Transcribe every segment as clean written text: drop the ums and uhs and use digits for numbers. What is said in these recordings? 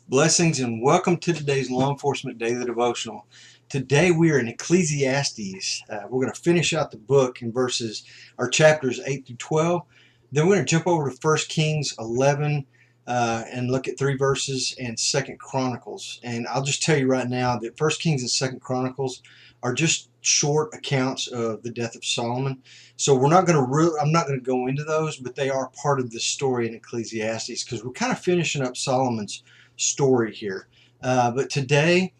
Blessings and welcome to today's Law Enforcement Daily Devotional. Today we are in Ecclesiastes. We're going to finish out the book in chapters 8 through 12. Then we're going to jump over to 1 Kings 11 and look at 3 verses and 2 Chronicles. And I'll just tell you right now that 1 Kings and 2 Chronicles are just short accounts of the death of Solomon. So I'm not going to go into those, but they are part of the story in Ecclesiastes because we're kind of finishing up Solomon's story here. But today,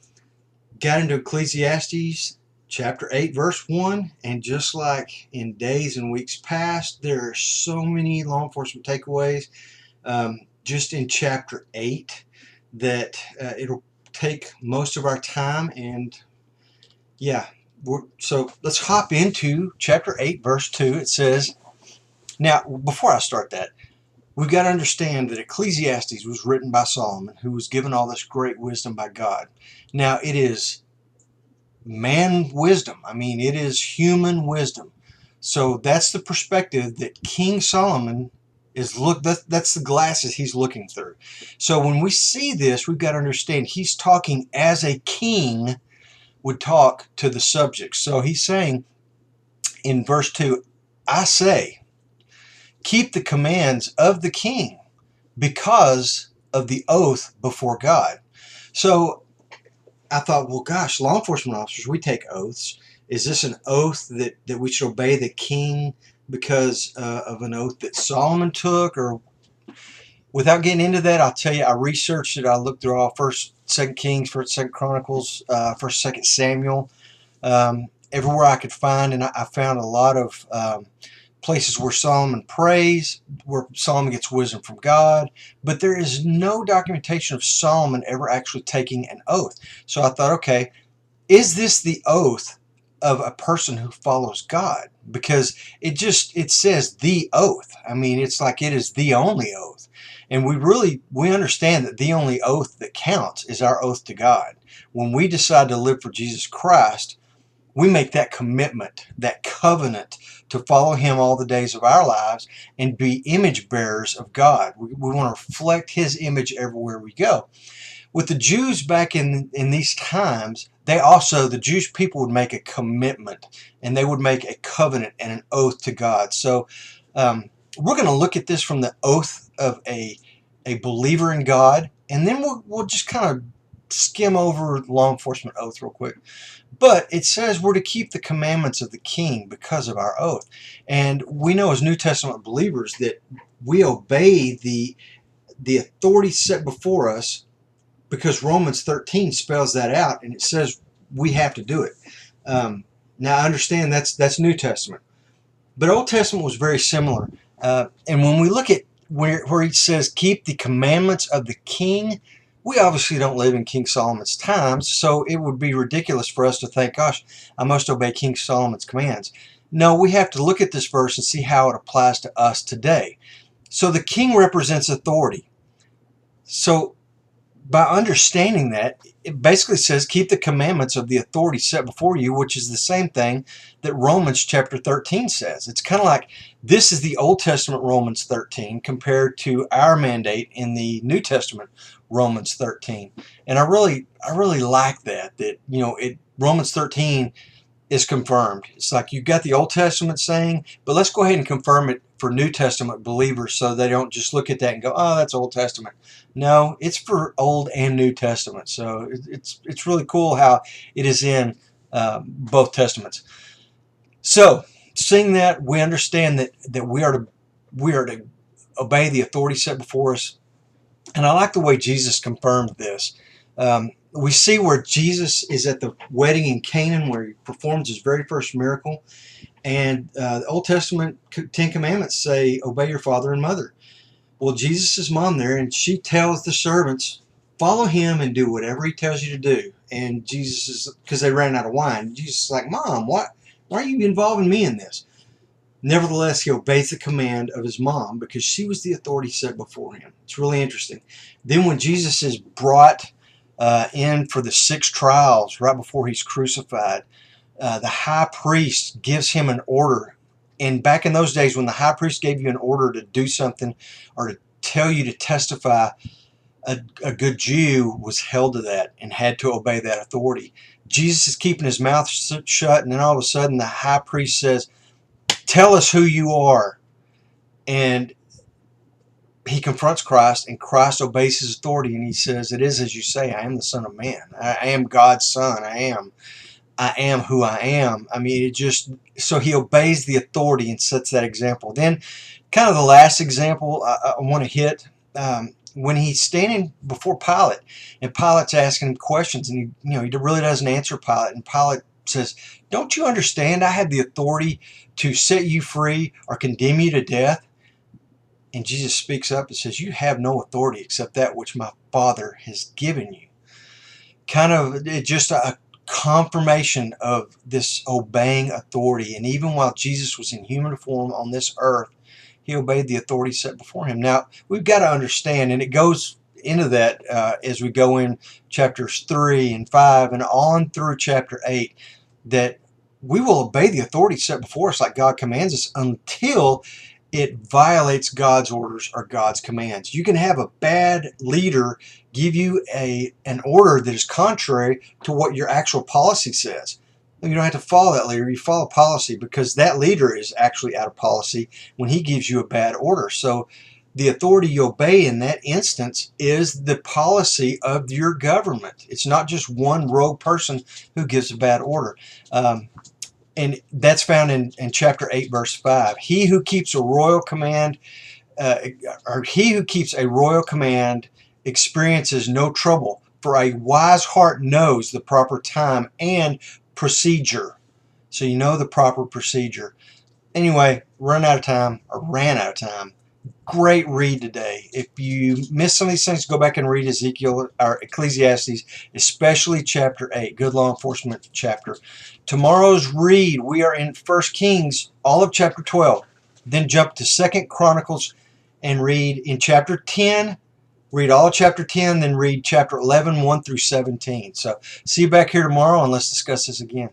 got into Ecclesiastes chapter 8, verse 1, and just like in days and weeks past, there are so many law enforcement takeaways just in chapter 8 that it'll take most of our time. And yeah, so let's hop into chapter 8, verse 2. It says, now, before I start that, we've got to understand that Ecclesiastes was written by Solomon, who was given all this great wisdom by God. Now, it is man wisdom. I mean, it is human wisdom. So that's the perspective that King Solomon that's the glasses he's looking through. So when we see this, we've got to understand he's talking as a king would talk to the subjects. So he's saying in verse 2, I say, keep the commands of the king because of the oath before God. So I thought, well, gosh, law enforcement officers, we take oaths. Is this an oath that we should obey the king because of an oath that Solomon took? Or without getting into that, I'll tell you, I researched it. I looked through all 1st, 2nd Kings, 1st, 2nd Chronicles, 1st, 2nd Samuel, everywhere I could find, and I found a lot of places where Solomon prays, where Solomon gets wisdom from God, but there is no documentation of Solomon ever actually taking an oath. So I thought, okay, is this the oath of a person who follows God? Because it says the oath. I mean, it's like it is the only oath. And we understand that the only oath that counts is our oath to God. When we decide to live for Jesus Christ, we make that commitment, that covenant to follow him all the days of our lives and be image bearers of God. We want to reflect his image everywhere we go. With the Jews back in these times, the Jewish people would make a commitment and they would make a covenant and an oath to God. So we're going to look at this from the oath of a believer in God, and then we'll just kind of skim over law enforcement oath real quick. But it says we're to keep the commandments of the king because of our oath. And we know as New Testament believers that we obey the authority set before us because Romans 13 spells that out, and it says we have to do it. Now, I understand that's New Testament. But Old Testament was very similar. And when we look at where it says keep the commandments of the king, we obviously don't live in King Solomon's times, so it would be ridiculous for us to think, gosh, I must obey King Solomon's commands. No, we have to look at this verse and see how it applies to us today. So the king represents authority. So by understanding that, it basically says keep the commandments of the authority set before you, which is the same thing that Romans chapter 13 says. It's kind of like this is the Old Testament Romans 13 compared to our mandate in the New Testament Romans 13. And I really like that Romans 13 is confirmed. It's like you've got the Old Testament saying, but let's go ahead and confirm it for New Testament believers so they don't just look at that and go, oh, that's Old Testament. No, it's for Old and New Testament. So it's really cool how it is in both Testaments. So seeing that, we understand that we are to obey the authority set before us. And I like the way Jesus confirmed this. We see where Jesus is at the wedding in Canaan where he performs his very first miracle. And the Old Testament 10 Commandments say, obey your father and mother. Well, Jesus' mom there, and she tells the servants, follow him and do whatever he tells you to do. And Jesus is, because they ran out of wine, Jesus is like, Mom, why are you involving me in this? Nevertheless, he obeys the command of his mom because she was the authority set before him. It's really interesting. Then when Jesus is brought in for the 6 trials right before he's crucified, the high priest gives him an order. And back in those days when the high priest gave you an order to do something or to tell you to testify, a good Jew was held to that and had to obey that authority. Jesus is keeping his mouth shut, and then all of a sudden the high priest says, "Tell us who you are." And he confronts Christ, and Christ obeys his authority, and he says, "It is as you say. I am the Son of Man. I am God's Son. I am who I am." I mean, so he obeys the authority and sets that example. Then, kind of the last example I want to hit, when he's standing before Pilate, and Pilate's asking him questions, and he really doesn't answer Pilate, and Pilate says, "Don't you understand? I have the authority to set you free or condemn you to death." And Jesus speaks up and says, "You have no authority except that which my Father has given you." Kind of just a confirmation of this obeying authority. And even while Jesus was in human form on this earth, he obeyed the authority set before him. Now, we've got to understand, and it goes into that as we go in chapters 3 and 5 and on through chapter 8, that we will obey the authority set before us like God commands us until it violates God's orders or God's commands. You can have a bad leader give you an order that is contrary to what your actual policy says. You don't have to follow that leader. You follow policy, because that leader is actually out of policy when he gives you a bad order. So the authority you obey in that instance is the policy of your government. It's not just one rogue person who gives a bad order. And that's found in chapter 8, verse 5. He who keeps a royal command, experiences no trouble, for a wise heart knows the proper time and procedure. So you know the proper procedure. Anyway, ran out of time. Great read today. If you missed some of these things, go back and read Ezekiel or Ecclesiastes, especially chapter 8, good law enforcement chapter. Tomorrow's read, we are in 1 Kings, all of chapter 12. Then jump to 2 Chronicles and read in chapter 10. Read all chapter 10, then read chapter 11, 1 through 17. So see you back here tomorrow, and let's discuss this again.